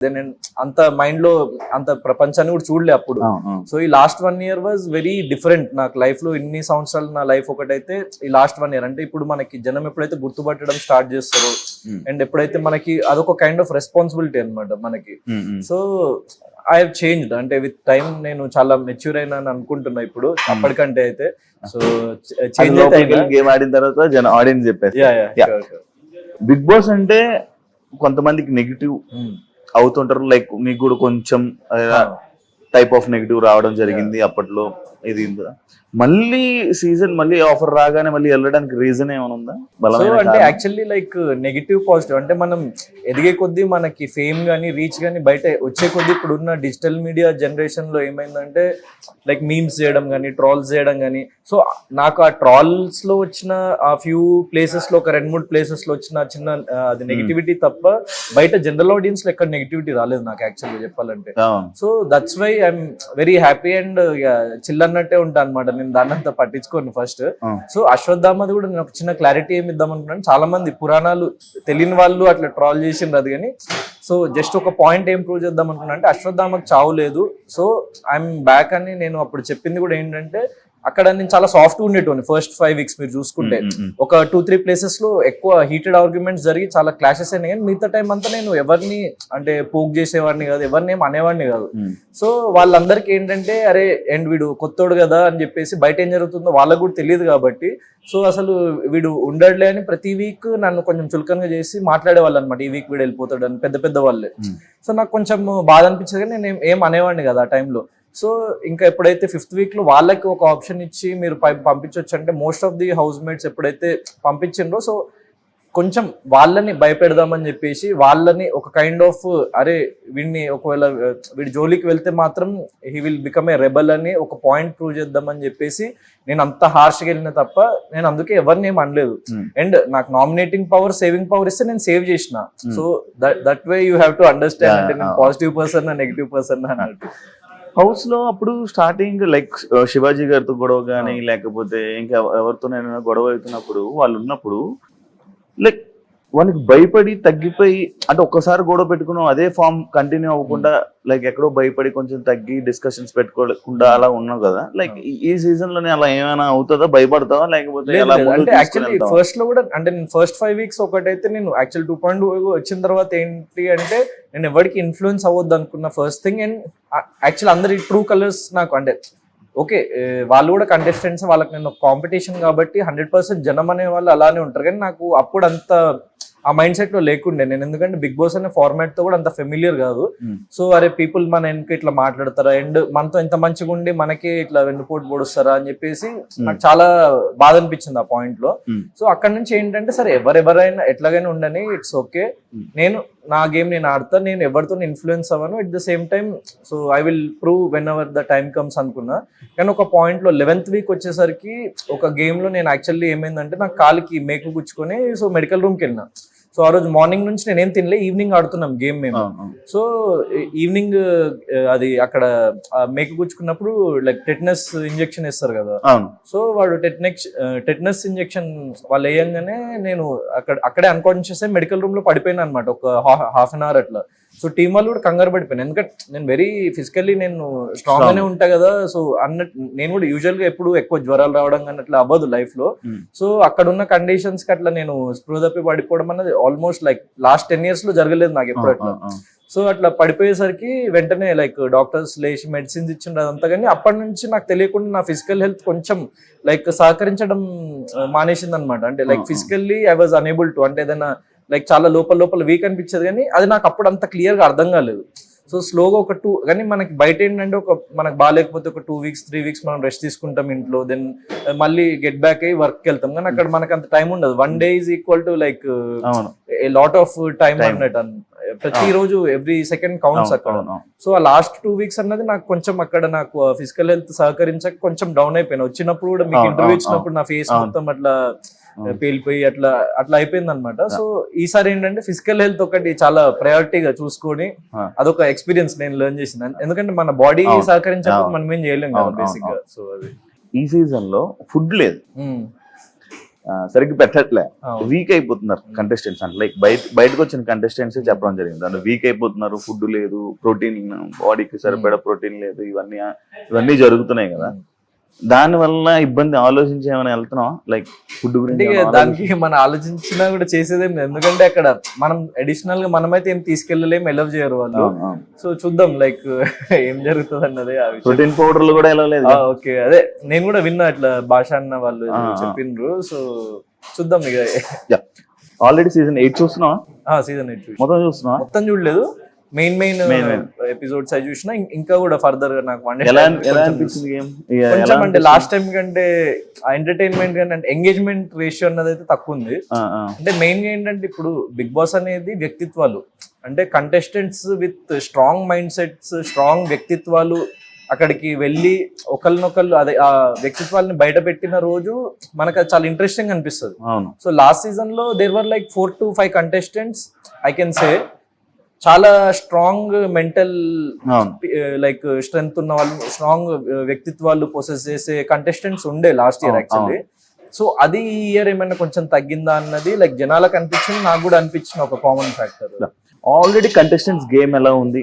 నేను అంత మైండ్ లో అంత ప్రపంచాన్ని కూడా చూడలే అప్పుడు. సో ఈ last 1 year was very different నాకు లైఫ్ లో. ఇన్ని సంవత్సరాలు నా లైఫ్ ఒకటైతే ఈ లాస్ట్ 1 year అంటే ఇప్పుడు మనకి జనం ఎప్పుడైతే గుర్తుపట్టడం స్టార్ట్ చేస్తారో అండ్ ఎప్పుడైతే మనకి అదొక కైండ్ ఆఫ్ రెస్పాన్సిబిలిటీ అనమాట మనకి. సో ఐ హావ్ చేంజ్డ్ అంటే విత్ టైం నేను చాలా మెచ్యూర్ అయినా అనుకుంటున్నా ఇప్పుడు అప్పటికంటే అయితే. సో చేంజ్ గేమ్ ఆడిన తర్వాత ఆడియన్స్ చెప్పారు బిగ్ బాస్ అంటే కొంతమందికి నెగిటివ్ అవుతుంటారు, లైక్ మీకు కూడా కొంచెం టైప్ ఆఫ్ నెగిటివ్ రావడం జరిగింది అప్పట్లో. ఇది మళ్ళీ సీజన్ మళ్ళీ ఆఫర్ రాగానే మళ్ళీ వెళ్ళడానికి రీజన్ ఏమైనా ఉందా? అంటే యాక్చువల్లీ లైక్ నెగిటివ్ పాజిటివ్ అంటే మనం ఎదిగే కొద్దీ మనకి ఫేమ్ గానీ రీచ్ గానీ బయట వచ్చే కొద్దీ ఇప్పుడున్న డిజిటల్ మీడియా జనరేషన్ లో ఏమైందంటే లైక్ మీమ్స్ చేయడం కానీ ట్రాల్స్ చేయడం కానీ. సో నాకు ఆ ట్రాల్స్ లో వచ్చిన ఆ ఫ్యూ ప్లేసెస్ లో ఒక 2-3 ప్లేసెస్ లో వచ్చిన చిన్న అది నెగిటివిటీ తప్ప బయట జనరల్ ఆడియన్స్ లో ఎక్కడ నెగిటివిటీ రాలేదు నాకు యాక్చువల్గా చెప్పాలంటే. So that's why I'm very happy and చిల్లన్నట్టే ఉంటా అనమాట. నేను దాన్ని అంతా పట్టించుకోను ఫస్ట్. సో అశ్వత్థామది కూడా నేను ఒక చిన్న క్లారిటీ ఏమి ఇద్దాం అనుకున్నాను. చాలా మంది పురాణాలు తెలియని వాళ్ళు అట్లా ట్రాల్ చేసిండ్రు అది కానీ. సో జస్ట్ ఒక పాయింట్ ఏం ప్రూవ్ చేద్దాం అనుకున్నా అంటే అశ్వత్థామకు చావు లేదు. సో ఐఎమ్ బ్యాక్ అని నేను అప్పుడు చెప్పింది కూడా ఏంటంటే అక్కడ నేను చాలా సాఫ్ట్ ఉండేటోని ఫస్ట్ 5 weeks మీరు చూసుకుంటే. ఒక 2-3 ప్లేసెస్ లో ఎక్కువ హీటెడ్ ఆర్గ్యుమెంట్స్ జరిగి చాలా క్లాషెస్ అయినాయి కానీ మిగతా టైం అంతా నేను ఎవరిని అంటే పోక్ చేసేవాడిని కాదు, ఎవరిని ఏం అనేవాడిని కాదు. సో వాళ్ళందరికీ ఏంటంటే అరే అండ్ వీడు కొత్తోడు కదా అని చెప్పేసి బయట ఏం జరుగుతుందో వాళ్ళకు కూడా తెలియదు కాబట్టి సో అసలు వీడు ఉండడులే అని ప్రతి వీక్ నన్ను కొంచెం చులకనగా చేసి మాట్లాడే వాళ్ళు అనమాట. ఈ వీక్ వీడు వెళ్ళిపోతాడు అని పెద్ద పెద్ద వాళ్ళే. సో నాకు కొంచెం బాధ అనిపించేది కానీ నేను ఏం అనేవాడిని కదా ఆ టైంలో. సో ఇంకా ఎప్పుడైతే 5th week లో వాళ్ళకి ఒక ఆప్షన్ ఇచ్చి మీరు పంపించవచ్చు అంటే most of the house mates ఎప్పుడైతే పంపించిండ్రో సో కొంచెం వాళ్ళని భయపెడదామని చెప్పేసి వాళ్ళని ఒక కైండ్ ఆఫ్ అరే వీడిని ఒకవేళ వీడి జోలికి వెళ్తే మాత్రం he will become a rebel అని ఒక పాయింట్ ప్రూవ్ చేద్దామని చెప్పేసి నేను అంత హార్ష్గా వెళ్ళిన తప్ప నేను అందుకే ఎవరిని ఏం అనలేదు. అండ్ నాకు నామినేటింగ్ పవర్ సేవింగ్ పవర్ ఇస్తే నేను సేవ్ చేసిన. So that way you have to understand అంటే నేను పాజిటివ్ పర్సన్ నెగిటివ్ పర్సన్ అన్నట్టు. హౌస్ లో అప్పుడు స్టార్టింగ్ లైక్ శివాజీ గారితో గొడవ కానీ లేకపోతే ఇంకా ఎవరితోనైనా గొడవ అవుతున్నప్పుడు వాళ్ళు ఉన్నప్పుడు లైక్ వాళ్ళకి భయపడి తగ్గిపోయి అంటే ఒక్కసారి గొడవ పెట్టుకున్నాం అదే ఫామ్ కంటిన్యూ అవ్వకుండా లైక్ ఎక్కడో భయపడి కొంచెం తగ్గి డిస్కషన్స్ పెట్టుకోకుండా అలా ఉన్నావు కదా. లైక్ ఈ సీజన్ లోనే అలా ఏమైనా అవుతుందా? భయపడతావా లేకపోతే అంటే యాక్చువల్లీ ఫస్ట్ లో కూడా అంటే నేను ఫస్ట్ 5 weeks ఒకటైతే నేను యాక్చువల్ 2.2 వచ్చిన తర్వాత ఏంటి అంటే నేను ఎవరికి ఇన్ఫ్లుయెన్స్ అవ్వద్దు అనుకున్న ఫస్ట్ థింగ్. అండ్ యాక్చువల్ అందరి ట్రూ కలర్స్ నాకు అంటే ఓకే వాళ్ళు కూడా కంటెస్టెంట్స్ వాళ్ళకి నేను కాంపిటీషన్ కాబట్టి 100% జనం అనే వాళ్ళు అలానే ఉంటారు కానీ నాకు అప్పుడు అంత ఆ మైండ్ సెట్ లో లేకుండే నేను. ఎందుకంటే బిగ్ బాస్ అనే ఫార్మాట్ తో కూడా అంత ఫెమిలియర్ కాదు. సో అరే పీపుల్ మన వెనక ఇట్లా మాట్లాడతారా అండ్ మనతో ఎంత మంచిగా ఉండి మనకి ఇట్లా వెన్నుపోటు పొడుస్తారా అని చెప్పేసి నాకు చాలా బాధ అనిపించింది ఆ పాయింట్ లో. సో అక్కడ నుంచి ఏంటంటే సరే ఎవరెవరైనా ఎట్లాగైనా ఉండని ఇట్స్ ఓకే, నేను నా గేమ్ నేను ఆడతా, నేను ఎవరితో ఇన్ఫ్లుయెన్స్ అవ్వను. At the same time so I will prove when ever the time comes అనుకున్నా. కానీ ఒక పాయింట్ లో 11th week వచ్చేసరికి ఒక గేమ్ లో నేను యాక్చువల్లీ ఏమైందంటే నాకు కాలికి మేకు గుచ్చుకొని సో మెడికల్ రూమ్కి వెళ్ళినా. సో ఆ రోజు మార్నింగ్ నుంచి నేనేం తినలే, ఈవినింగ్ ఆడుతున్నాం గేమ్ మేము. సో ఈవినింగ్ అది అక్కడ మేకు గుచ్చుకున్నప్పుడు లైక్ టెటనస్ ఇంజెక్షన్ వేస్తారు కదా. సో వాడు టెటనస్ ఇంజెక్షన్ వాళ్ళు వేయంగానే నేను అక్కడే అన్కాన్షియస్ అయ్యి మెడికల్ రూమ్ లో పడిపోయినా అనమాట ఒక half an hour అట్లా. సో టీం వాళ్ళు కూడా కంగారు పడిపోయాను ఎందుకంటే నేను వెరీ ఫిజికల్లీ నేను స్ట్రాంగ్ గానే ఉంటా కదా. సో అన్నట్టు నేను కూడా యూజువల్ గా ఎప్పుడు ఎక్కువ జ్వరాలు రావడం కానీ అట్లా అవ్వదు లైఫ్ లో. సో అక్కడ ఉన్న కండిషన్స్ కి అట్లా నేను స్పృహ తప్పి పడిపోవడం అన్నది ఆల్మోస్ట్ లైక్ లాస్ట్ 10 years లో జరగలేదు నాకు ఎప్పుడు అట్లా. సో అట్లా పడిపోయేసరికి వెంటనే లైక్ డాక్టర్స్ లేచి మెడిసిన్స్ ఇచ్చిండ్రు అదంతా. కానీ అప్పటి నుంచి నాకు తెలియకుండా నా ఫిజికల్ హెల్త్ కొంచెం లైక్ సహకరించడం మానేసింది అనమాట. అంటే like physically I was unable to అంటే ఏదైనా లైక్ చాలా లోపల వీక్ అనిపించేది కానీ అది నాకు అప్పుడు అంత క్లియర్ గా అర్థం కాలేదు. సో స్లోగా ఒక 2 కానీ మనకి బయట ఏంటంటే ఒక మనకు బాగాలేకపోతే ఒక 2 weeks 3 weeks మనం రెస్ట్ తీసుకుంటాం ఇంట్లో, దెన్ మళ్ళీ గెట్ బ్యాక్ అయ్యి వర్క్కి వెళ్తాం. కానీ అక్కడ మనకు అంత టైం ఉండదు. 1 day is equal to like a lot of time అన్నట్టు. ప్రతిరోజు ఎవ్రీ సెకండ్ కౌంట్స్ అక్కడ. సో ఆ లాస్ట్ 2 weeks అన్నది నాకు కొంచెం అక్కడ నాకు ఫిజికల్ హెల్త్ సహకరించక కొంచెం డౌన్ అయిపోయినా. వచ్చినప్పుడు కూడా మీకు ఇంటర్వ్యూ ఇచ్చినప్పుడు నా ఫేస్ మొత్తం అట్లా పేలిపోయి అట్లా అయిపోయింది అనమాట. సో ఈసారి ఏంటంటే ఫిజికల్ హెల్త్ ఒకటి చాలా ప్రయారిటీగా చూసుకొని అదొక ఎక్స్పీరియన్స్ నేను లెర్న్ చేసిన. ఎందుకంటే మన బాడీ సహకరించకపోతే మనం ఏం చేయలేం కదా బేసిక్ గా. సో అది ఈ సీజన్ లో ఫుడ్ లేదు, సరిగ్గా పెట్టట్లే, అవును. వీక్ అయిపోతున్నారు కంటెస్టెంట్స్. అంటే లైక్ బయటకు వచ్చిన కంటెస్టెంట్స్ చెప్పడం జరిగింది, అంటే వీక్ అయిపోతున్నారు, ఫుడ్ లేదు, ప్రోటీన్ బాడీకి సరిపడా ప్రోటీన్ లేదు, ఇవన్నీ జరుగుతున్నాయి కదా. దాని వల్ల ఇబ్బంది ఆలోచించి ఏమైనా వెళ్తున్నాం లైక్ ఫుడ్ అంటే గురించి ఇక దానికి మనం ఆలోచించినా కూడా చేసేదేం లేదు, ఎందుకంటే అక్కడ మనం అడిషనల్ గా మనమైతే ఏం తీసుకెళ్ళలేము, ఎలవ్ చేయరు వాళ్ళు. సో చూద్దాం లైక్ ఏం జరుగుతుంది అన్నది. ప్రోటీన్ పౌడర్లు కూడా వెళ్ళలేదు. ఓకే, అదే నేను కూడా విన్నా అట్లా భాష అన్న వాళ్ళు చెప్పిండ్రు. సో చూద్దాం ఇక. ఆల్రెడీ సీజన్ 8 చూస్తున్నావా? సీజన్ 8 మొత్తం చూస్తున్నావా? మొత్తం చూడలేదు, మెయిన్ ఎపిసోడ్స్ అవి చూసినా. ఇంకా కూడా ఫర్దర్ గా నాకు కొంచెం అంటే లాస్ట్ టైం కంటే ఎంటర్టైన్మెంట్ కానీ అంటే ఎంగేజ్మెంట్ రేషియో అన్నది అయితే తక్కువ ఉంది. అంటే మెయిన్ గా ఏంటంటే ఇప్పుడు బిగ్ బాస్ అనేది వ్యక్తిత్వాలు, అంటే contestants with strong mindsets, strong వ్యక్తిత్వాలు అక్కడికి వెళ్ళి ఒకరినొకళ్ళు అదే ఆ వ్యక్తిత్వాలని బయట పెట్టిన రోజు మనకు అది చాలా ఇంట్రెస్టింగ్ అనిపిస్తుంది. సో లాస్ట్ సీజన్ లో there were like 4 to 5 contestants I can say చాలా స్ట్రాంగ్ మెంటల్ లైక్ స్ట్రెంగ్త్ ఉన్న వాళ్ళు, స్ట్రాంగ్ వ్యక్తిత్వాలు పొసెస్ చేసే కంటెస్టెంట్స్ ఉండే లాస్ట్ ఇయర్ యాక్చువల్లీ. సో అది ఈ ఇయర్ ఏమైనా కొంచెం తగ్గిందా అన్నది లైక్ జనాలకు అనిపించింది, నాకు కూడా అనిపించిన ఒక common factor. Already contestants game ఎలా ఉంది,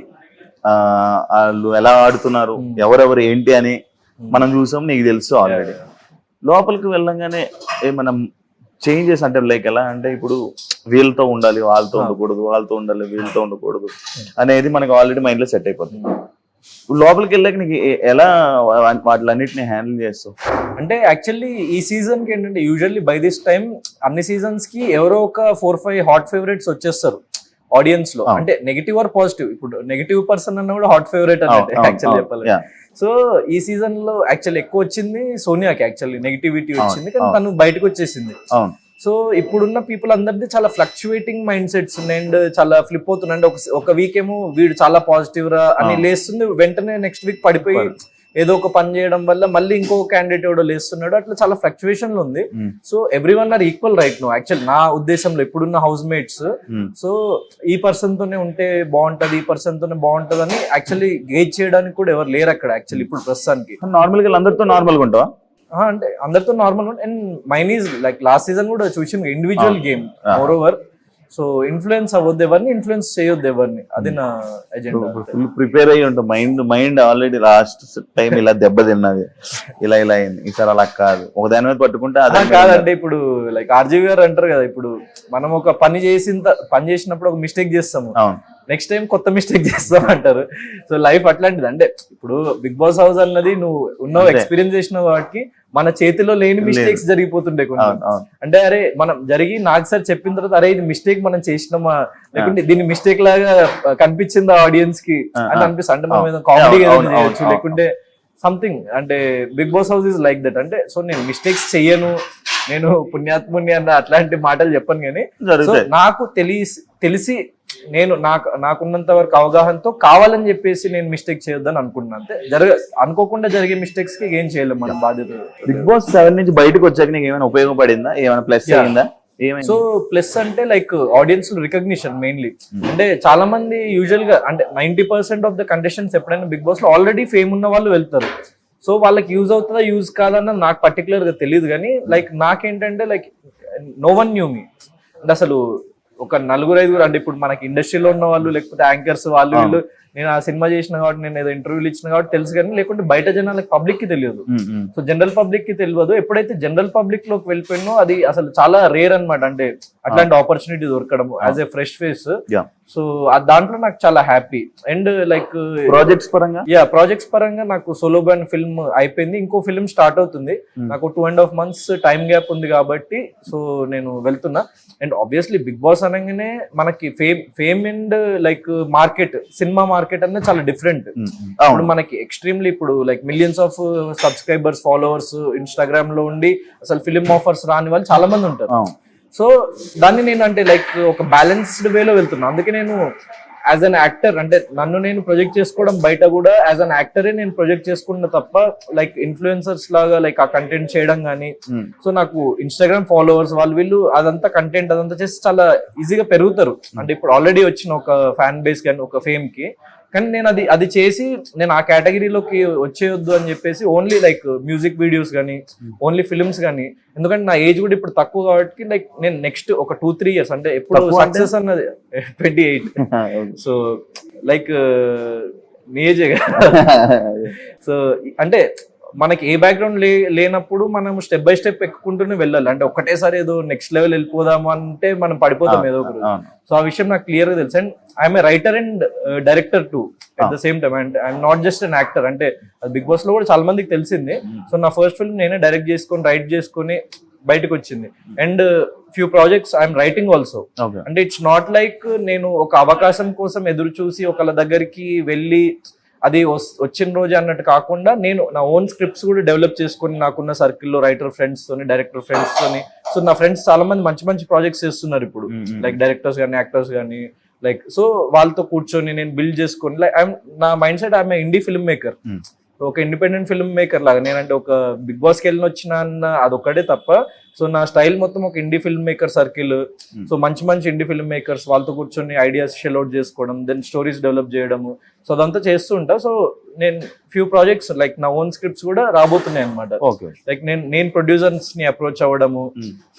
వాళ్ళు ఎలా ఆడుతున్నారు, ఎవరెవరు ఏంటి అని మనం చూసాం, నీకు తెలుసు ఆల్రెడీ. లోపలికి వెళ్ళంగానే మనం చేంజెస్ అంటే లైక్ ఎలా అంటే ఇప్పుడు వీళ్ళతో ఉండాలి, వాళ్ళతో ఉండకూడదు, వాళ్ళతో ఉండాలి, వీళ్ళతో ఉండకూడదు అనేది మనకు ఆల్రెడీ మైండ్ లో సెట్ అయిపోతుంది. లోపలికి వెళ్ళాక నీకు ఎలా వాటిలన్నిటిని హ్యాండిల్ చేస్తావు? అంటే యాక్చువల్లీ ఈ సీజన్ కి ఏంటంటే యూజువల్లీ బై దిస్ టైం అన్ని సీజన్స్ కి ఎవరో ఒక 4-5 హాట్ ఫేవరెట్స్ వచ్చేస్తారు ఆడియన్స్ లో. అంటే నెగిటివ్ ఆర్ పాజిటివ్, ఇప్పుడు నెగిటివ్ పర్సన్ అన్న కూడా హాట్ ఫేవరెట్ అన్నట్టు యాక్చువల్లీ చెప్పాలి. సో ఈ సీజన్ లో యాక్చువల్లీ ఎక్కువ వచ్చింది సోనియాకి, యాక్చువల్లీ నెగిటివిటీ వచ్చింది, కానీ తను బయటకు వచ్చేసింది. సో ఇప్పుడున్న పీపుల్ అందరిది చాలా ఫ్లక్చువేటింగ్ మైండ్ సెట్స్ ఉన్నాయి అండ్ చాలా ఫ్లిప్ అవుతున్నాయి. అంటే ఒక వీక్ ఏమో వీడు చాలా పాజిటివ్ రా అని లేస్తుంది, వెంటనే నెక్స్ట్ వీక్ పడిపోయి ఏదో ఒక పని చేయడం వల్ల మళ్ళీ ఇంకో క్యాండిడేట్ ఎవడో లేస్తున్నాడు, అట్లా చాలా ఫ్లక్చువేషన్ లో ఉంది. So everyone are equal right no actual నా ఉద్దేశంలో ఇప్పుడున్న హౌస్ మేట్స్. సో ఈ పర్సన్ తోనే ఉంటే బాగుంటది, ఈ పర్సన్ తోనే బాగుంటది అని యాక్చువల్లీ గేజ్ చేయడానికి కూడా ఎవరు లేరు అక్కడ యాక్చువల్లీ ఇప్పుడు ప్రస్తుతానికి. నార్మల్ గా అందరితో నార్మల్ గా ఉంటావా? అంటే అందరితో normal. And mine is like last season కూడా చూసింది individual game moreover. So influence అవ్వద్దు ఎవరిని, ఇన్ఫ్లుయెన్స్ చేయొద్దు ఎవరిని, అది నా ఎజెండా. ఫుల్ ప్రిపేర్ అయ్యి ఉంటాం, మైండ్ ఆల్రెడీ లాస్ట్ టైం ఇలా దెబ్బ తిన్నది, ఇలా అయింది, ఈసారి అలా కాదు, ఒక దాని మీద పట్టుకుంటే అదే కాదంటే ఇప్పుడు లైక్ ఆర్జీవి గారు అంటారు కదా, ఇప్పుడు మనం ఒక పని చేసినప్పుడు ఒక మిస్టేక్ చేస్తాము, నెక్స్ట్ టైం కొత్త మిస్టేక్ చేస్తాం అంటారు. సో లైఫ్ అట్లాంటిది. అంటే ఇప్పుడు బిగ్ బాస్ హౌస్ అన్నది నువ్వు ఉన్నావు, ఎక్స్పీరియన్స్ చేసిన వాటికి మన చేతిలో లేని మిస్టేక్స్ జరిగిపోతుండే కొన్ని. అంటే అరే మనం నాకు సార్ చెప్పిన తర్వాత అరే ఇది మిస్టేక్ మనం చేసినామా, లేకుంటే దీన్ని మిస్టేక్ లాగా కనిపించిందా ఆడియన్స్ కి అని అనిపిస్తుంది. అంటే మనం ఏదో కామెడీ చేయొచ్చు, లేకుంటే సంథింగ్. అంటే Bigg Boss house is like that. అంటే సో నేను మిస్టేక్స్ చెయ్యను, నేను పుణ్యాత్ముని అన్న అట్లాంటి మాటలు చెప్పను, కానీ నాకు తెలిసి నేను నాకున్నంత వరకు అవగాహనతో కావాలని చెప్పేసి నేను మిస్టేక్ చేయొద్దని అనుకుంటున్నాను. అంతే, అనుకోకుండా జరిగే మిస్టేక్స్ కి ఏం చేయలేము మనం బాధ్యత. బిగ్ బాస్ 7 నుంచి బయటకు వచ్చాక నీకు ఏమైనా ఉపయోగపడిందా, ఏమైనా ప్లస్ అయిందా? సో ప్లస్ అంటే లైక్ ఆడియన్స్ రికగ్నిషన్ మెయిన్లీ. అంటే చాలా మంది యూజువల్ గా అంటే 90% ఆఫ్ ద కంటెస్టెంట్స్ ఎప్పుడైనా బిగ్ బాస్ లో ఆల్రెడీ ఫేమ్ ఉన్న వాళ్ళు వెళ్తారు. సో వాళ్ళకి యూజ్ అవుతుందా యూజ్ కాదన్న నాకు పర్టికులర్ గా తెలియదు, కానీ లైక్ నాకేంటంటే లైక్ నో వన్ న్యూ మీ. అంటే అసలు ఒక 4-5 అంటే ఇప్పుడు మనకి ఇండస్ట్రీలో ఉన్న వాళ్ళు, లేకపోతే యాంకర్స్ వాళ్ళు వీళ్ళు, నేను ఆ సినిమా చేసిన కాబట్టి, నేను ఏదో ఇంటర్వ్యూలు ఇచ్చిన కాబట్టి తెలుసు, కానీ లేకుంటే బయట జనాలకు పబ్లిక్ కి తెలియదు. సో జనరల్ పబ్లిక్ కి తెలియదు. ఎప్పుడైతే జనరల్ పబ్లిక్ లోకి వెళ్ళిపోయినో అది అసలు చాలా రేర్ అనమాట. అంటే అట్లాంటి ఆపర్చునిటీ దొరకడం as a fresh face. So దాంట్లో నాకు చాలా హ్యాపీ. అండ్ లైక్ ప్రాజెక్ట్స్ పరంగా నాకు సోలో బ్యాండ్ ఫిల్మ్ అయిపోయింది, ఇంకో ఫిల్మ్ స్టార్ట్ అవుతుంది. నాకు 2.5 months టైం గ్యాప్ ఉంది కాబట్టి సో నేను వెళ్తున్నా. అండ్ ఆబ్వియస్లీ బిగ్ బాస్ అనగానే మనకి fame and like market, cinema market అనేది చాలా డిఫరెంట్. ఇప్పుడు మనకి ఎక్స్ట్రీమ్లీ ఇప్పుడు like millions of subscribers, followers Instagram లో ఉండి అసలు ఫిలిం ఆఫర్స్ రాని వాళ్ళు చాలా మంది ఉంటారు. సో దాన్ని నేను అంటే లైక్ ఒక బ్యాలెన్స్డ్ వేలో వెళ్తున్నా. అందుకే నేను యాజ్ అన్ యాక్టర్ అంటే నన్ను నేను ప్రొజెక్ట్ చేసుకోవడం బయట కూడా యాజ్ అన్ యాక్టరే నేను ప్రొజెక్ట్ చేసుకున్న తప్ప లైక్ ఇన్ఫ్లుయెన్సర్స్ లాగా లైక్ ఆ కంటెంట్ చేయడం కానీ సో నాకు ఇన్స్టాగ్రామ్ ఫాలోవర్స్ వాళ్ళు వీళ్ళు అదంతా కంటెంట్ అదంతా చేసి చాలా ఈజీగా పెరుగుతారు అంటే ఇప్పుడు ఆల్రెడీ వచ్చిన ఒక ఫ్యాన్ బేస్ కానీ ఒక ఫేమ్ కి కానీ నేను అది చేసి నేను ఆ కేటగిరీలోకి వచ్చేయొద్దు అని చెప్పేసి ఓన్లీ లైక్ మ్యూజిక్ వీడియోస్ కానీ ఓన్లీ ఫిల్మ్స్ కానీ ఎందుకంటే నా ఏజ్ కూడా ఇప్పుడు తక్కువ కాబట్టి లైక్ నేను నెక్స్ట్ ఒక 2-3 years అంటే ఎప్పుడు సక్సెస్ అన్నది 28 సో లైక్ నీ ఏజే సో అంటే మనకి ఏ బ్యాక్గ్రౌండ్ లేనప్పుడు మనం స్టెప్ బై స్టెప్ ఎక్కుంటూనే వెళ్ళాలి అంటే ఒకటేసారి ఏదో నెక్స్ట్ లెవెల్ వెళ్ళిపోదాము అంటే మనం పడిపోతాం ఏదో ఒకటి సో ఆ విషయం నాకు క్లియర్ గా తెలుసు and I'm a writer and director to at the same time and I'm not just an actor అంటే అది బిగ్ బాస్ లో కూడా చాలా మందికి తెలిసింది సో నా ఫస్ట్ ఫిల్మ్ నేనే డైరెక్ట్ చేసుకొని రైట్ చేసుకొని బయటకు వచ్చింది and few projects I'm writing also అంటే ఇట్స్ నాట్ లైక్ నేను ఒక అవకాశం కోసం ఎదురు చూసి ఒకళ్ళ దగ్గరికి వెళ్ళి అది వచ్చిన రోజు అన్నట్టు కాకుండా నేను నా ఓన్ స్క్రిప్ట్స్ కూడా డెవలప్ చేసుకుని నాకున్న సర్కిల్లో రైటర్ ఫ్రెండ్స్ తోని డైరెక్టర్ ఫ్రెండ్స్ తోని సో నా ఫ్రెండ్స్ చాలా మంది మంచి మంచి ప్రాజెక్ట్స్ చేస్తున్నారు ఇప్పుడు లైక్ డైరెక్టర్స్ కానీ యాక్టర్స్ కానీ లైక్ సో వాళ్ళతో కూర్చొని నేను బిల్డ్ చేసుకొని లైక్ నా mind set I'm INDI film maker ఒక ఇండిపెండెంట్ ఫిల్మ్ మేకర్ లాగా నేనంటే ఒక బిగ్ బాస్కి వెళ్ళిన వచ్చిన అన్న అదొక్కటే తప్ప సో నా స్టైల్ మొత్తం ఒక INDI film maker circle so మంచి మంచి ఇండీ ఫిల్మ్ మేకర్స్ వాళ్ళతో కూర్చొని ఐడియాస్ షెల్ అవుట్ చేసుకోవడం దెన్ స్టోరీస్ డెవలప్ చేయడము సో అదంతా చేస్తూ ఉంటా సో నేను ఫ్యూ ప్రాజెక్ట్స్ లైక్ నా ఓన్ స్క్రిప్ట్స్ కూడా రాబోతున్నాయి అనమాట లైక్ నేను ప్రొడ్యూసర్స్ ని అప్రోచ్ అవ్వడము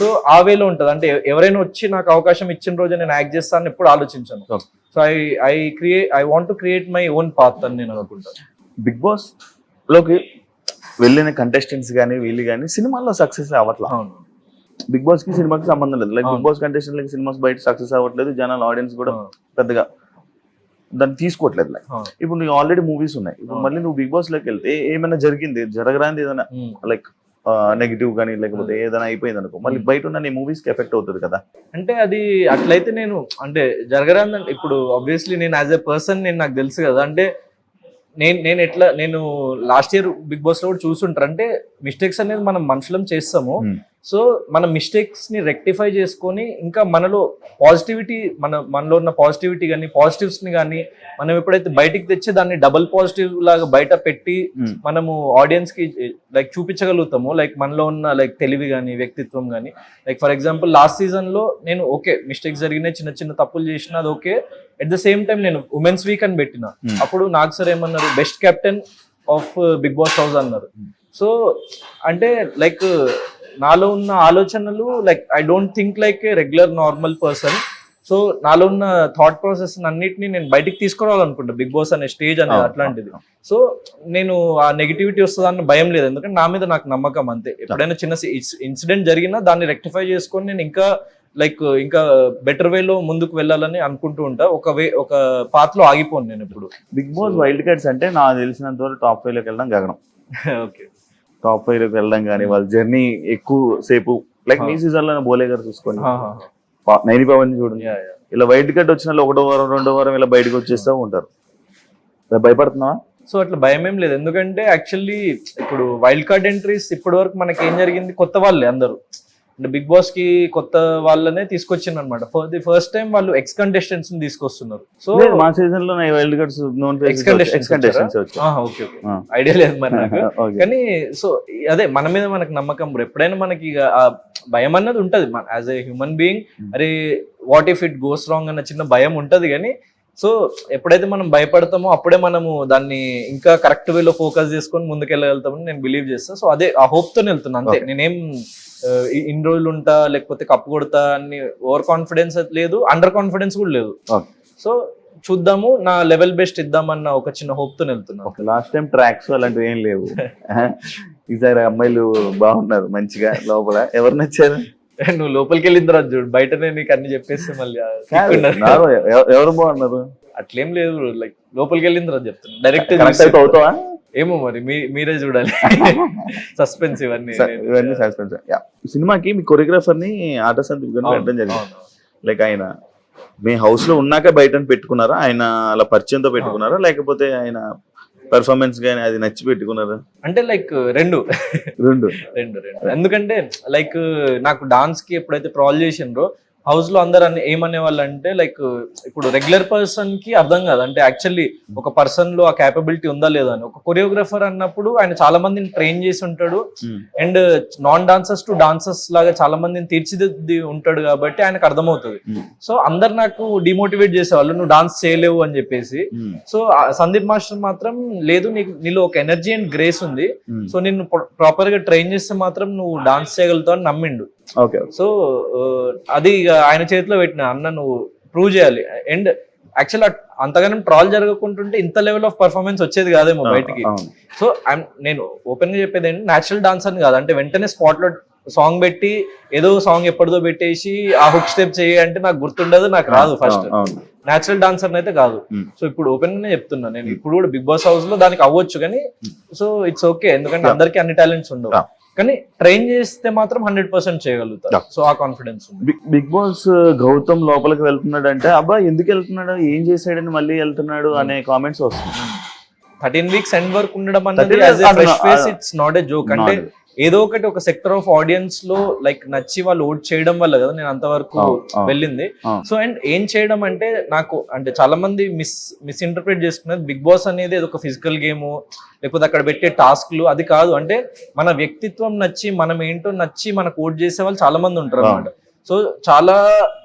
సో ఆ వేలో ఉంటది అంటే ఎవరైనా వచ్చి నాకు అవకాశం ఇచ్చిన రోజు నేను యాక్ట్ చేస్తాను ఎప్పుడు ఆలోచించాను so I want to create my own path అని నేను అనుకుంటాను. బిగ్ బాస్ లోకి వెళ్ళిన కంటెస్టెంట్స్ కానీ వీళ్ళు కానీ సినిమాల్లో సక్సెస్ అవ్వట్లా. బిగ్ బాస్ కి సినిమాకి సంబంధం లేదు. Like Bigg Boss contestant cinemas బయట సక్సెస్ అవ్వట్లేదు, జనాల ఆడియన్స్ కూడా పెద్దగా దాన్ని తీసుకోవట్లేదు. లైక్ ఇప్పుడు నీకు ఆల్రెడీ మూవీస్ ఉన్నాయి, ఇప్పుడు మళ్ళీ నువ్వు బిగ్ బాస్ లోకి వెళ్తే ఏమైనా జరిగింది జరగరాంది ఏదైనా లైక్ నెగిటివ్ కానీ లేకపోతే ఏదైనా అయిపోయింది అనుకో మళ్ళీ బయట ఉన్న నీ మూవీస్ కి ఎఫెక్ట్ అవుతుంది కదా. అంటే అది అట్లయితే నేను అంటే జరగరాందంటే ఇప్పుడు ఆబ్వియస్లీ నేను యాజ్ ఎ పర్సన్ నేను నాకు తెలుసు కదా అంటే నేను లాస్ట్ ఇయర్ బిగ్ బాస్ లో కూడా చూసుంటారు అంటే మిస్టేక్స్ అనేది మనం మనుషులం చేస్తాము సో మన మిస్టేక్స్ ని రెక్టిఫై చేసుకొని ఇంకా మనలో పాజిటివిటీ మనలో ఉన్న పాజిటివిటీ కానీ పాజిటివ్స్ ని కానీ మనం ఎప్పుడైతే బయటికి తెచ్చి దాన్ని డబుల్ పాజిటివ్ లాగా బయట పెట్టి మనము ఆడియన్స్ కి లైక్ చూపించగలుగుతాము లైక్ మనలో ఉన్న లైక్ తెలివి కానీ వ్యక్తిత్వం కానీ like for example last season లో నేను ఓకే మిస్టేక్స్ జరిగినాయి, చిన్న చిన్న తప్పులు చేసిన అది okay. At the same time నేను ఉమెన్స్ వీక్ అని పెట్టిన అప్పుడు నాకు సార్ ఏమన్నారు best captain of Bigg Boss house అన్నారు. సో అంటే లైక్ నాలో ఉన్న ఆలోచనలు like I don't think like a regular normal person. So నాలో ఉన్న థాట్ ప్రాసెస్ అన్నిటిని నేను బయటికి తీసుకురావాలనుకుంటా బిగ్ బాస్ అనే స్టేజ్ అనేది అట్లాంటిది. సో నేను ఆ నెగిటివిటీ వస్తుందన్న భయం లేదు, ఎందుకంటే నా మీద నాకు నమ్మకం అంతే. ఎప్పుడైనా చిన్న ఇన్సిడెంట్ జరిగినా దాన్ని రెక్టిఫై చేసుకొని నేను ఇంకా బెటర్ వేలో ముందుకు వెళ్ళాలని అనుకుంటూ ఉంటా. ఒక పాత్ లో ఆగిపోను నేను ఇప్పుడు. బిగ్ బాస్ వైల్డ్ కార్డ్స్ అంటే నాకు తెలిసినంత వరకు టాప్ 5 లోకి వెళ్ళడం గగనం. ఓకే, టాప్ 5 లోకి వెళ్ళడం కానీ వాళ్ళ జర్నీ ఎక్కువ సేపు లైక్ మీ సీజన్ లో బోలే గారు చూసుకోండి, నైని పవన్ చూడండి, ఇలా వైల్డ్ కార్డ్ వచ్చిన 1వ వారం 2వ వారం ఇలా బయటకు వచ్చేస్తూ ఉంటారు. భయపడుతున్నావా? సో అట్లా భయం ఏం లేదు, ఎందుకంటే యాక్చువల్లీ ఇప్పుడు వైల్డ్ కార్డ్ ఎంట్రీస్ ఇప్పటి వరకు మనకి ఏం జరిగింది కొత్త వాళ్ళే అందరూ అంటే బిగ్ బాస్ కి కొత్త వాళ్ళనే తీసుకొచ్చింది అనమాట. ఫర్ ది ఫస్ట్ టైం వాళ్ళు ఎక్స్ కంటెస్టెంట్స్ ని తీసుకొస్తున్నారు. సో మా సీజన్ లో wild cards X contestants okay idea లేదు మరి నాకు. కానీ సో అదే మన మీద మనకు నమ్మకం, ఎప్పుడైనా మనకి ఆ భయం అన్నది ఉంటది యాజ్ ఏ హ్యూమన్ బీయింగ్. అరే what if it goes wrong అన్న చిన్న భయం ఉంటది, కానీ సో ఎప్పుడైతే మనం భయపడతామో అప్పుడే మనము దాన్ని ఇంకా కరెక్ట్ వేలో ఫోకస్ చేసుకొని ముందుకెళ్ళగలుగుతామని నేను బిలీవ్ చేస్తాను. సో అదే ఆ హోప్ తోనే వెళ్తున్నా అంతే. నేనేం ఇన్ని రోజులు ఉంటా లేకపోతే కప్పు కొడతా అని ఓవర్ కాన్ఫిడెన్స్ లేదు, అండర్ కాన్ఫిడెన్స్ కూడా లేదు. సో చూద్దాము, నా లెవెల్ బెస్ట్ ఇద్దామన్న ఒక చిన్న హోప్ తో వెళ్తున్నా. లాస్ట్ టైం ట్రాక్స్ అలాంటివి ఏం లేవు, ఈసారి అమ్మాయిలు బాగున్నారు మంచిగా. లోపల ఎవరు నచ్చారు? నువ్వు లోపలికి వెళ్ళిన తర్వాత చూడు, బయటనే నీకు అన్ని చెప్పేస్తే మళ్ళీ ఎవరు బాగున్నారు అట్లేం లేదు. లైక్ లోపలికి వెళ్ళిన తర్వాత చెప్తున్నా, డైరెక్ట్ అవుతావా ఏమో మరి మీరే చూడాలి. సస్పెన్స్ ఇవన్నీ సస్పెన్స్. సినిమాకి మీ కొరియోగ్రాఫర్ ని ఆట సందీప్ గారిని పెట్టడం జరిగింది. లైక్ ఆయన మీ హౌస్ లో ఉన్నాక బయట పెట్టుకున్నారా, ఆయన అలా పరిచయంతో పెట్టుకున్నారా, లేకపోతే ఆయన పర్ఫార్మెన్స్ గానీ అది నచ్చి పెట్టుకున్నారా? అంటే లైక్ రెండు. ఎందుకంటే లైక్ నాకు డాన్స్ కి ఎప్పుడైతే ట్రాల్ చేసిండ్రో హౌస్ లో అందరు ఏమనే వాళ్ళు అంటే లైక్ ఇప్పుడు రెగ్యులర్ పర్సన్ కి అర్థం కాదు అంటే యాక్చువల్లీ ఒక పర్సన్ లో ఆ క్యాపబిలిటీ ఉందా లేదా అని. ఒక కొరియోగ్రాఫర్ అన్నప్పుడు ఆయన చాలా మందిని ట్రైన్ చేసి ఉంటాడు and non dancers to dancers లాగా చాలా మందిని తీర్చిదిద్ది ఉంటాడు కాబట్టి ఆయనకు అర్థమవుతుంది. సో అందరు నాకు డిమోటివేట్ చేసేవాళ్ళు నువ్వు డాన్స్ చేయలేవు అని చెప్పేసి. సో సందీప్ మాస్టర్ మాత్రం లేదు నీలో ఒక ఎనర్జీ అండ్ గ్రేస్ ఉంది, సో నిన్ను ప్రాపర్ గా ట్రైన్ చేస్తే మాత్రం నువ్వు డాన్స్ చేయగలుగుతావు అని నమ్మిండు. సో అది ఆయన చేతిలో పెట్టిన అన్న నువ్వు ప్రూవ్ చేయాలి. అండ్ యాక్చువల్ అంతగానం ట్రాల్ జరగకుంటుంటే ఇంత లెవెల్ ఆఫ్ పర్ఫార్మెన్స్ వచ్చేది కాదేమో బయటికి. సో నేను ఓపెన్ గా చెప్పేది ఏంటి, న్యాచురల్ డాన్స్ అని కాదు అంటే వెంటనే స్పాట్ లో సాంగ్ పెట్టి ఏదో సాంగ్ ఎప్పటిదో పెట్టేసి ఆ హుక్ స్టెప్ చేయంటే నాకు గుర్తుండదు, నాకు రాదు. ఫస్ట్ న్యాచురల్ డాన్సర్ అయితే కాదు. సో ఇప్పుడు ఓపెన్ గానే చెప్తున్నా, నేను ఇప్పుడు కూడా బిగ్ బాస్ హౌస్ లో దానికి అవ్వచ్చు కానీ సో ఇట్స్ ఓకే, ఎందుకంటే అందరికి అన్ని టాలెంట్స్ ఉండవు కానీ ట్రైన్ చేస్తే మాత్రం 100% చేయగలుగుతారు. సో ఆ కాన్ఫిడెన్స్ ఉంది. బిగ్ బాస్ గౌతమ్ లోపలికి వెళ్తున్నాడు అంటే అబ్బా ఎందుకు వెళ్తున్నాడు, ఏం చేసాడని మళ్ళీ వెళ్తున్నాడు అనే కామెంట్స్ వస్తున్నాయి. 13 weeks ఎండ్ వరకు ఉండడం అనేది ఇట్స్ నాట్ ఎ జోక్. అంటే ఏదో ఒకటి ఒక సెక్టర్ ఆఫ్ ఆడియన్స్ లో లైక్ నచ్చి వాళ్ళు ఓట్ చేయడం వల్ల కదా నేను అంతవరకు వెళ్ళింది. సో అండ్ ఏం చేయడం అంటే నాకు అంటే చాలా మంది మిస్ఇంటర్ప్రిట్ చేసుకున్నది బిగ్ బాస్ అనేది ఒక ఫిజికల్ గేమ్ లేకపోతే అక్కడ పెట్టే టాస్క్లు అది కాదు. అంటే మన వ్యక్తిత్వం నచ్చి మనం ఏంటో నచ్చి మనకు ఓట్ చేసే వాళ్ళు చాలా మంది ఉంటారు అన్నమాట. సో చాలా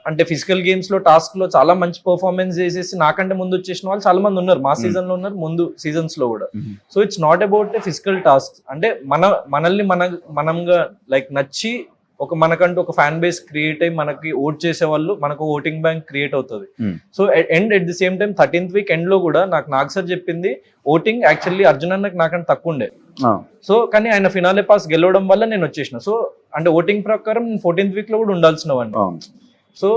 అంటే ఫిజికల్ గేమ్స్ లో టాస్క్ లో చాలా మంచి పర్ఫార్మెన్స్ చేసేసి నాకంటే ముందు వచ్చేసిన వాళ్ళు చాలా మంది ఉన్నారు, మా సీజన్ లో ఉన్నారు, ముందు సీజన్స్ లో కూడా. So it's not about a physical task, అంటే మనల్ని మనంగా లైక్ నచ్చి ఒక మనకంటూ ఒక ఫ్యాన్ బేస్ క్రియేట్ అయ్యి మనకి ఓట్ చేసే వాళ్ళు మనకు ఓటింగ్ బ్యాంక్ క్రియేట్ అవుతుంది. So and at the same time 13th week end లో కూడా నాకు సార్ చెప్పింది ఓటింగ్ యాక్చువల్లీ అర్జున్ అన్నకి నాకంటే తక్కువ ఉండే. సో కానీ ఆయన ఫినాలే పాస్ గెలవడం వల్ల నేను వచ్చేసిన. సో అంటే ఓటింగ్ ప్రకారం నేను 14th week లో కూడా ఉండాల్సినవాడిని. సో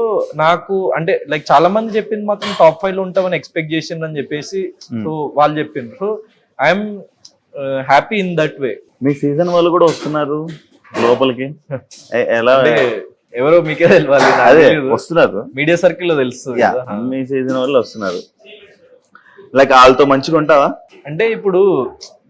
నాకు అంటే లైక్ చాలా మంది చెప్పింది మాత్రం టాప్ 5 లో ఉంటామని ఎక్స్పెక్ట్ చేసిండ్రు అని చెప్పేసి సో వాళ్ళు చెప్పిండ్రు. So I'm happy in that way. Me season వాళ్ళు కూడా వస్తున్నారు లోపలికి, ఎలా ఎవరో మీకే తెలియాలి, అదే వస్తున్నారు మీడియా సర్కిల్ లో తెలుస్తుంది. మీ సీజన్ వాళ్ళు వస్తున్నారు, లైక్ వాళ్ళతో మంచిగా ఉంటావా? అంటే ఇప్పుడు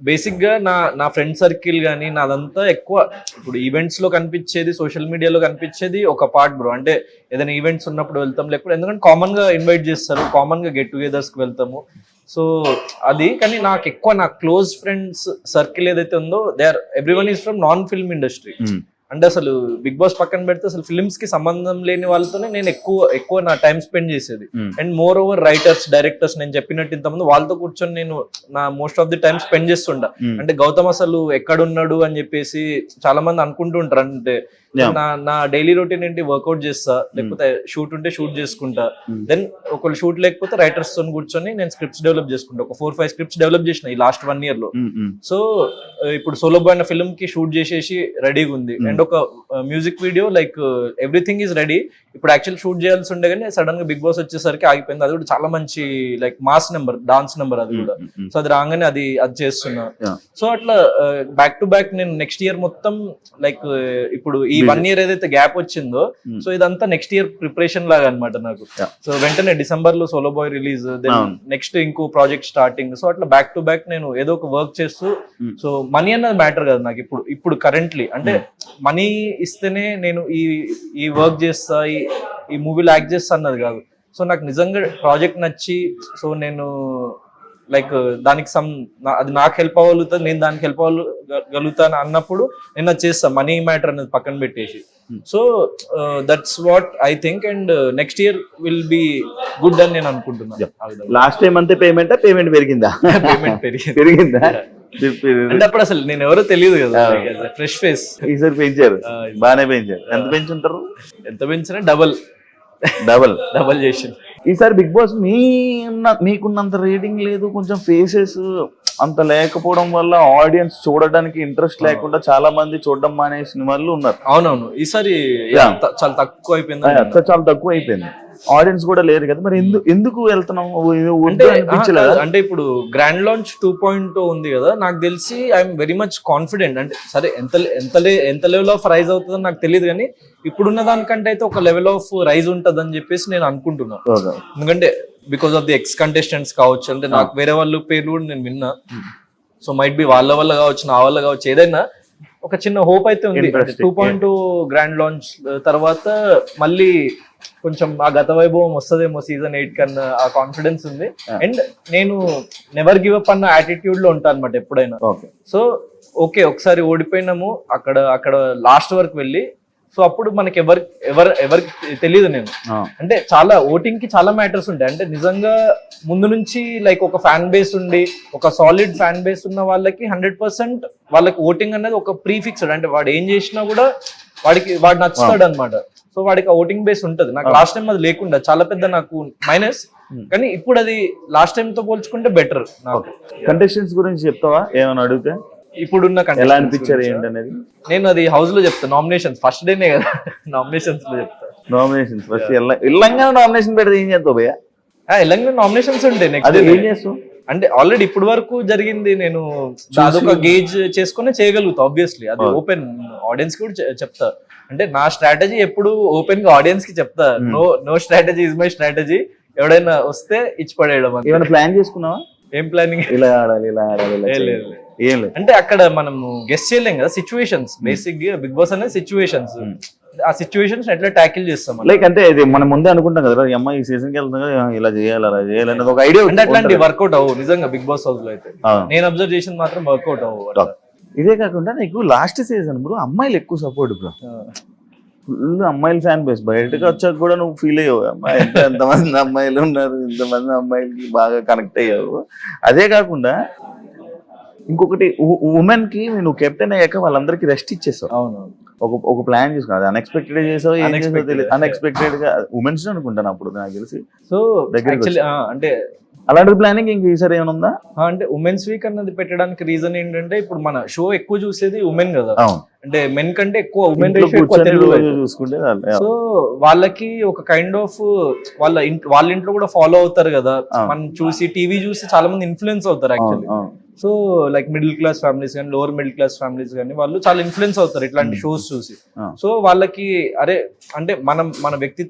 బేసిక్ గా నా ఫ్రెండ్ సర్కిల్ గానీ నాదంతా ఎక్కువ ఇప్పుడు ఈవెంట్స్ లో కనిపించేది, సోషల్ మీడియాలో కనిపించేది ఒక పార్ట్ బ్రో. అంటే ఏదైనా ఈవెంట్స్ ఉన్నప్పుడు వెళ్తాం, లేకపోతే ఎందుకంటే కామన్ గా ఇన్వైట్ చేస్తారు, కామన్ గా గెట్ టుగెదర్స్ కి వెళ్తాము. సో అది కానీ నాకు ఎక్కువ నా క్లోజ్ ఫ్రెండ్స్ సర్కిల్ ఏదైతే ఉందో they are everyone is from non film industry. అంటే అసలు బిగ్ బాస్ పక్కన పెడితే అసలు ఫిల్మ్స్ కి సంబంధం లేని వాళ్ళతోనే నేను ఎక్కువ నా టైం స్పెండ్ చేసేది. And more over writers, directors నేను చెప్పినట్టు ఇంతమంది వాళ్ళతో కూర్చొని నేను నా most of the time spend చేస్తుంటా. అంటే గౌతమ్ అసలు ఎక్కడున్నాడు అని చెప్పేసి చాలా మంది అనుకుంటూ ఉంటారు. అంటే నా డైలీ రొటీన్ ఏంటి, వర్కౌట్ చేస్తా, లేకపోతే షూట్ ఉంటే షూట్ చేసుకుంటా, దెన్ ఒకళ్ళు షూట్ లేకపోతే రైటర్స్ తో కూర్చొని నేను స్క్రిప్ట్స్ డెవలప్ చేసుకుంటా. ఒక 4-5 స్క్రిప్ట్స్ డెవలప్ చేసిన ఈ లాస్ట్ 1 year లో. సో ఇప్పుడు సోలో బాయ్ అన్న ఫిల్మ్ కి షూట్ చేసేసి రెడీగా ఉంది. అండ్ ఒక music video like everything is ready. ఇప్పుడు యాక్చువల్ షూట్ చేయాల్సి ఉండే కానీ సడన్ గా బిగ్ బాస్ వచ్చేసరికి ఆగిపోయింది. అది కూడా చాలా మంచి like mass number, dance number అది కూడా. సో అది రాగానే అది చేస్తున్నా. సో అట్లా బ్యాక్ టు బ్యాక్ నేను నెక్స్ట్ ఇయర్ మొత్తం లైక్ ఇప్పుడు ఈ 1 year ఏదైతే గ్యాప్ వచ్చిందో సో ఇదంతా నెక్స్ట్ ఇయర్ ప్రిపరేషన్ లాగా అనమాట నాకు. సో వెంటనే డిసెంబర్ లో Solo Boy release, then next ఇంకో ప్రాజెక్ట్ స్టార్టింగ్. సో అట్లా బ్యాక్ టు బ్యాక్ నేను ఏదో ఒక వర్క్ చేస్తూ. సో మనీ అన్నది మ్యాటర్ కదా నాకు ఇప్పుడు కరెంట్లీ. అంటే మనీ ఇస్తేనే నేను ఈ వర్క్ చేస్తా, ఈ మూవీలో యాక్ట్ చేస్తా అన్నది కాదు. సో నాకు నిజంగా ప్రాజెక్ట్ నచ్చి సో నేను లైక్ దానికి అది నాకు హెల్ప్ అవ్వగలుగుతుంది, నేను దానికి హెల్ప్ అవ్వగలుగుతాను అన్నప్పుడు నేను అది చేస్తాను. మనీ మ్యాటర్ అనేది పక్కన పెట్టేసి. So that's what I think. And next year will be good అని నేను అనుకుంటున్నాను. లాస్ట్ టైం అంతే పేమెంట్ పెరిగిందా? పేమెంట్ పెరిగిందా? అంటే అప్పుడు అసలు నేను ఎవరో తెలియదు కదా, ఫ్రెష్ ఫేస్. ఈసారి పెంచారు, బాగానే పెంచారు. ఎంత పెంచుంటారు? ఎంత పెంచినా డబల్ చేసి. ఈసారి బిగ్ బాస్ మీకున్నంత రేటింగ్ లేదు, కొంచెం ఫేసెస్ అంత లేకపోవడం వల్ల ఆడియన్స్ చూడడానికి ఇంట్రెస్ట్ లేకుండా చాలా మంది చూడడం మానేసిన వాళ్ళు ఉన్నారు. అవునవును, ఈసారి చాలా తక్కువ అయిపోయింది. చాలా తక్కువ అయిపోయింది, ఆడియన్స్ కూడా లేరు కదా. మరి ఎందుకు వెళ్తున్నాము? అంటే ఇప్పుడు గ్రాండ్ లాంచ్ 2.0 ఉంది కదా, నాకు తెలిసి ఐఎమ్ వెరీ మచ్ కాన్ఫిడెంట్. అంటే సరే ఎంత లెవెల్ ఆఫ్ రైజ్ అవుతుందో నాకు తెలియదు కానీ ఇప్పుడున్న దానికంటే అయితే ఒక లెవెల్ ఆఫ్ రైజ్ ఉంటుంది అని చెప్పేసి నేను అనుకుంటున్నాను. ఎందుకంటే because of the X contestants కావచ్చు, అంటే నాకు వేరే వాళ్ళ పేర్లు కూడా నేను విన్నా. సో మైట్ బి వాళ్ళ వల్ల కావచ్చు, నా వల్ల కావచ్చు, ఏదైనా ఒక చిన్న హోప్ అయితే ఉంది. 2.2 గ్రాండ్ లాంచ్ తర్వాత మళ్ళీ కొంచెం ఆ గత వైభవం వస్తుందేమో సీజన్ 8 కన్నా ఆ కాన్ఫిడెన్స్ ఉంది. Yeah. అండ్ నేను నెవర్ గివ్ అప్ అన్న యాటిట్యూడ్ లో ఉంటాను అనమాట ఎప్పుడైనా. ఓకే సో ఓకే ఒకసారి ఓడిపోయినాము అక్కడ లాస్ట్ వరకు వెళ్ళి, సో అప్పుడు మనకి ఎవరికి తెలియదు. నేను అంటే చాలా ఓటింగ్ కి చాలా మ్యాటర్స్ ఉంటాయి. అంటే నిజంగా ముందు నుంచి లైక్ ఒక ఫ్యాన్ బేస్ ఉండి ఒక సాలిడ్ ఫ్యాన్ బేస్ ఉన్న వాళ్ళకి 100% వాళ్ళకి ఓటింగ్ అనేది ఒక ప్రీఫిక్స్డ్, అంటే వాడు ఏం చేసినా కూడా వాడు నచ్చుతాడు అనమాట. సో వాడికి ఆ ఓటింగ్ బేస్ ఉంటది. నాకు లాస్ట్ టైం అది లేకుండా చాలా పెద్ద నాకు మైనస్, కానీ ఇప్పుడు అది లాస్ట్ టైం తో పోల్చుకుంటే బెటర్. నాకు కంటెస్టెంట్స్ గురించి చెప్తావా ఏమైనా అడిగితే? ఇప్పుడున్న ఎలా contestants అనిపించారు గురించా? ఏంటనేది? నేను అది హౌస్ లో చెప్తా. నామినేషన్స్ ఫస్ట్ డేనే కదా నామినేషన్స్ లో చెప్తా. నామినేషన్స్ ఫస్ట్ ఇల్లంగా నామినేషన్ పెడితే ఏం చేస్తావు భయ్యా? ఎలాంటి నామినేషన్స్ ఉంటాయి అదే నెక్స్ట్ ఏం చేస్తావు? అంటే ఆల్రెడీ ఇప్పటి వరకు జరిగింది నేను అదొక గేజ్ చేసుకుని చేయగలుగుతా. ఆబ్వియస్లీ అది ఓపెన్ ఆడియన్స్ కి కూడా చెప్తా. అంటే నా స్ట్రాటజీ ఎప్పుడు ఓపెన్ గా ఆడియన్స్ కి చెప్తా. No strategy is my strategy. ఎవడైనా వస్తే ఇచ్చి పడేయడం అంతే. ఏమైనా ప్లాన్ చేసుకున్నావా? ఏం ప్లానింగ్? ఇలా ఆడాలి ఇలా ఆడాలి ఇలా చేయాలి. లేదు. ఏం లేదు. అంటే అక్కడ మనము గెస్ట్ చేయలేం కదా సిచ్యువేషన్స్. బేసిక్ గా బిగ్ బాస్ అనేది సిచ్యువేషన్స్. ఆ సిచ్యువేషన్స్ ఎట్లా ట్యాకిల్ చేస్తాం లైక్ అంటే ఇది మనం ముందే అనుకుంటాం కదా, ఈ అమ్మాయి ఈ సీజన్ కి వెళ్తాం కదా, ఇలా చేయాలి అలా చేయాలి అనేది ఒక ఐడియా. అంటే అట్లాంటి వర్కౌట్ అవ్వు నిజంగా బిగ్ బాస్ హౌస్ లో అయితే. నేను అబ్జర్వ్ చేసిన మాత్రం వర్కౌట్ అవ్వు. ఇదే కాకుండా నీకు లాస్ట్ సీజన్ బ్రో అమ్మాయిలు ఎక్కువ సపోర్ట్ బ్రో. ఫుల్ అమ్మాయిల ఫ్యాన్ బేస్. బయటకు వచ్చాక కూడా నువ్వు ఫీల్ అయ్యావు, అమ్మాయి ఎంతమంది అమ్మాయిలు ఉన్నారు, ఇంతమంది అమ్మాయిలకి బాగా కనెక్ట్ అయ్యావు. అదే కాకుండా ఇంకొకటి ఉమెన్ కి నువ్వు కెప్టెన్ అయ్యాక వాళ్ళందరికీ రెస్ట్ ఇచ్చేసావు. అవును. ఒక ప్లాన్ చేసుకున్నావు, అది అన్ఎక్స్పెక్టెడ్ చేసావు. Unexpected. అన్ఎక్స్పెక్టెడ్ గా ఉమెన్స్ అనుకుంటాను అప్పుడు నాకు తెలిసి. సో దగ్గరికి యాక్చువల్లీ అంటే అలాంటి ప్లానింగ్ ఇంక ఈసారి ఏమైనా ఉందా? అంటే ఉమెన్స్ వీక్ అన్నది పెట్టడానికి రీజన్ ఏంటంటే ఇప్పుడు మన షో ఎక్కువ చూసేది ఉమెన్ కదా. అవును. అంటే మెన్ కంటే ఎక్కువ ఉమెన్ ఇంట్లో రేషియో ఎక్కువ కూర్చొని తెలుగులో రోజు అయితే. చూసుకుంటే సో వాళ్ళకి ఒక కైండ్ ఆఫ్ వాళ్ళ ఇంట్లో కూడా ఫాలో అవుతారు కదా. మనం చూసి టీవీ చూసి చాలా మంది ఇన్ఫ్లుయెన్స్ అవుతారు actually. So like middle class families కానీ లోవర్ మిడిల్ క్లాస్ ఫ్యామిలీస్ కానీ వాళ్ళు చాలా ఇన్ఫ్లుయెన్స్ అవుతారు ఇట్లాంటి షోస్ చూసి. సో వాళ్ళకి అరే అంటే మన వ్యక్తిత్వం